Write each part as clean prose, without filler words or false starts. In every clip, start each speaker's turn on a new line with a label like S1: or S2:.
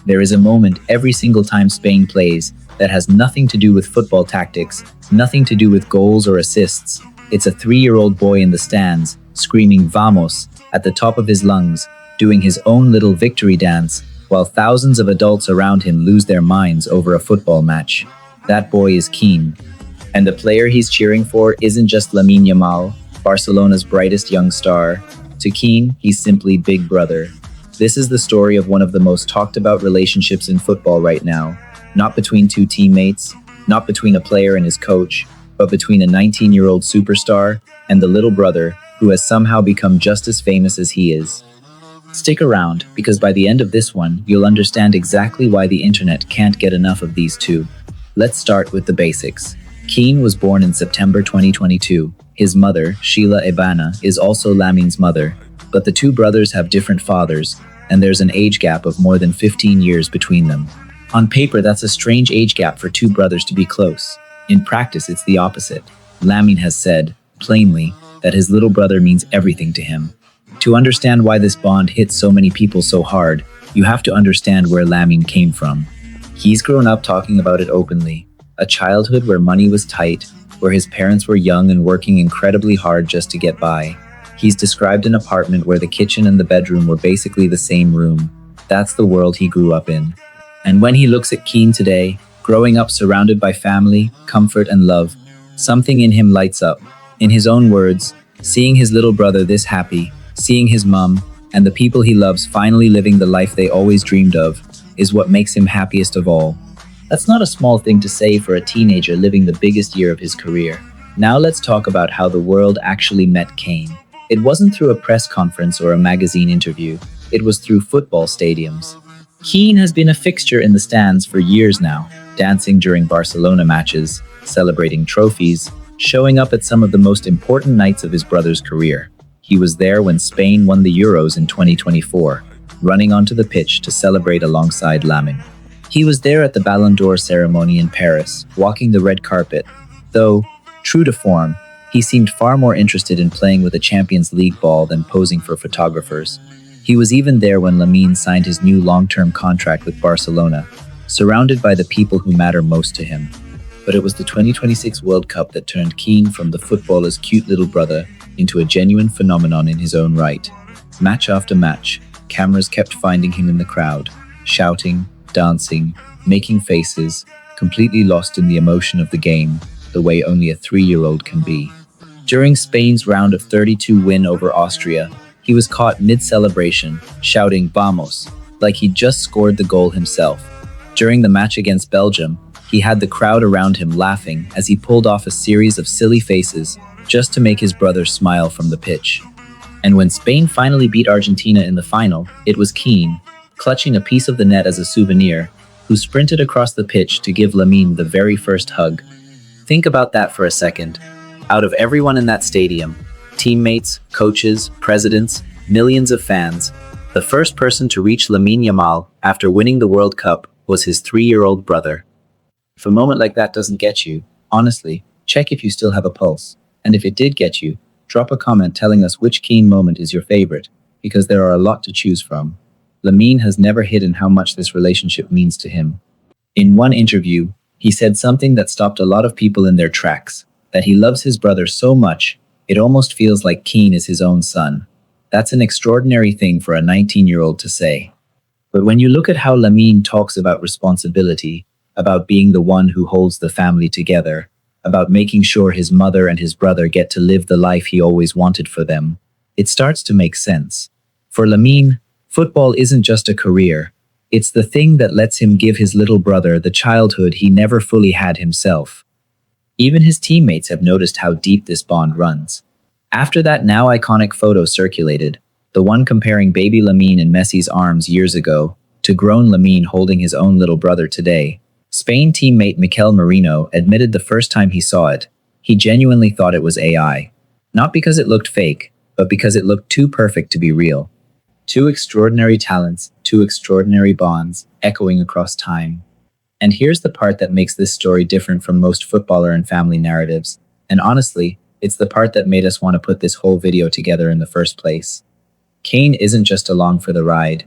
S1: There is a moment every single time Spain plays that has nothing to do with football tactics, nothing to do with goals or assists. It's a 3-year-old boy in the stands, screaming "Vamos" at the top of his lungs, doing his own little victory dance, while thousands of adults around him lose their minds over a football match. That boy is Keane. And the player he's cheering for isn't just Lamine Yamal, Barcelona's brightest young star. To Keane, he's simply Big Brother. This is the story of one of the most talked about relationships in football right now. Not between two teammates, not between a player and his coach, but between a 19-year-old superstar and the little brother who has somehow become just as famous as he is. Stick around, because by the end of this one, you'll understand exactly why the internet can't get enough of these two. Let's start with the basics. Keane was born in September 2022. His mother, Sheila Ebana, is also Lamine's mother, but the two brothers have different fathers, and there's an age gap of more than 15 years between them. On paper, that's a strange age gap for two brothers to be close. In practice, it's the opposite. Lamine has said, plainly, that his little brother means everything to him. To understand why this bond hits so many people so hard, you have to understand where Lamine came from. He's grown up talking about it openly. A childhood where money was tight, where his parents were young and working incredibly hard just to get by. He's described an apartment where the kitchen and the bedroom were basically the same room. That's the world he grew up in. And when he looks at Keane today, growing up surrounded by family, comfort, and love, something in him lights up. In his own words, seeing his little brother this happy, seeing his mum, and the people he loves finally living the life they always dreamed of, is what makes him happiest of all. That's not a small thing to say for a teenager living the biggest year of his career. Now let's talk about how the world actually met Keane. It wasn't through a press conference or a magazine interview. It was through football stadiums. Keane has been a fixture in the stands for years now, dancing during Barcelona matches, celebrating trophies, showing up at some of the most important nights of his brother's career. He was there when Spain won the Euros in 2024, running onto the pitch to celebrate alongside Lamine. He was there at the Ballon d'Or ceremony in Paris, walking the red carpet. Though, true to form, he seemed far more interested in playing with a Champions League ball than posing for photographers. He was even there when Lamine signed his new long-term contract with Barcelona, surrounded by the people who matter most to him. But it was the 2026 World Cup that turned Keane from the footballer's cute little brother into a genuine phenomenon in his own right. Match after match, cameras kept finding him in the crowd, shouting, dancing, making faces, completely lost in the emotion of the game, the way only a 3-year-old can be. During Spain's round of 32 win over Austria, he was caught mid-celebration, shouting "Vamos," like he'd just scored the goal himself. During the match against Belgium, he had the crowd around him laughing as he pulled off a series of silly faces just to make his brother smile from the pitch. And when Spain finally beat Argentina in the final, it was Keane, clutching a piece of the net as a souvenir, who sprinted across the pitch to give Lamine the very first hug. Think about that for a second. Out of everyone in that stadium, teammates, coaches, presidents, millions of fans, the first person to reach Lamine Yamal after winning the World Cup was his 3-year-old brother. If a moment like that doesn't get you, honestly, check if you still have a pulse. And if it did get you, drop a comment telling us which Keane moment is your favorite, because there are a lot to choose from. Lamine has never hidden how much this relationship means to him. In one interview, he said something that stopped a lot of people in their tracks, that he loves his brother so much, it almost feels like Keane is his own son. That's an extraordinary thing for a 19-year-old to say. But when you look at how Lamine talks about responsibility, about being the one who holds the family together, about making sure his mother and his brother get to live the life he always wanted for them, it starts to make sense. For Lamine, football isn't just a career. It's the thing that lets him give his little brother the childhood he never fully had himself. Even his teammates have noticed how deep this bond runs. After that now iconic photo circulated, the one comparing baby Lamine in Messi's arms years ago to grown Lamine holding his own little brother today, Spain teammate Mikel Merino admitted the first time he saw it, he genuinely thought it was AI. Not because it looked fake, but because it looked too perfect to be real. Two extraordinary talents, two extraordinary bonds, echoing across time. And here's the part that makes this story different from most footballer and family narratives. And honestly, it's the part that made us want to put this whole video together in the first place. Keane isn't just along for the ride.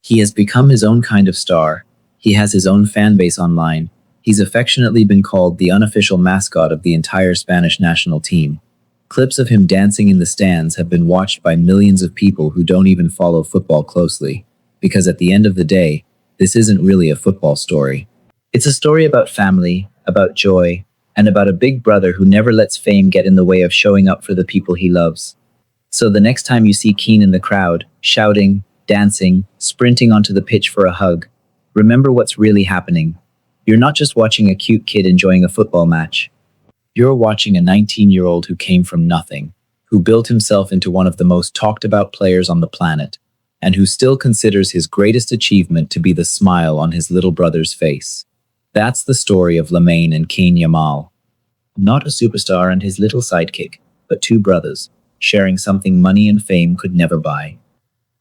S1: He has become his own kind of star. He has his own fan base online. He's affectionately been called the unofficial mascot of the entire Spanish national team. Clips of him dancing in the stands have been watched by millions of people who don't even follow football closely. Because at the end of the day, this isn't really a football story. It's a story about family, about joy, and about a big brother who never lets fame get in the way of showing up for the people he loves. So the next time you see Keane in the crowd, shouting, dancing, sprinting onto the pitch for a hug, remember what's really happening. You're not just watching a cute kid enjoying a football match. You're watching a 19-year-old who came from nothing, who built himself into one of the most talked about players on the planet, and who still considers his greatest achievement to be the smile on his little brother's face. That's the story of Lamine and Yamal. Not a superstar and his little sidekick, but two brothers, sharing something money and fame could never buy.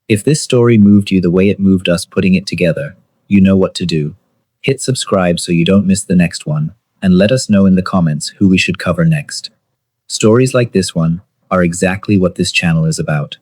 S1: If this story moved you the way it moved us putting it together, you know what to do. Hit subscribe so you don't miss the next one, and let us know in the comments who we should cover next. Stories like this one are exactly what this channel is about.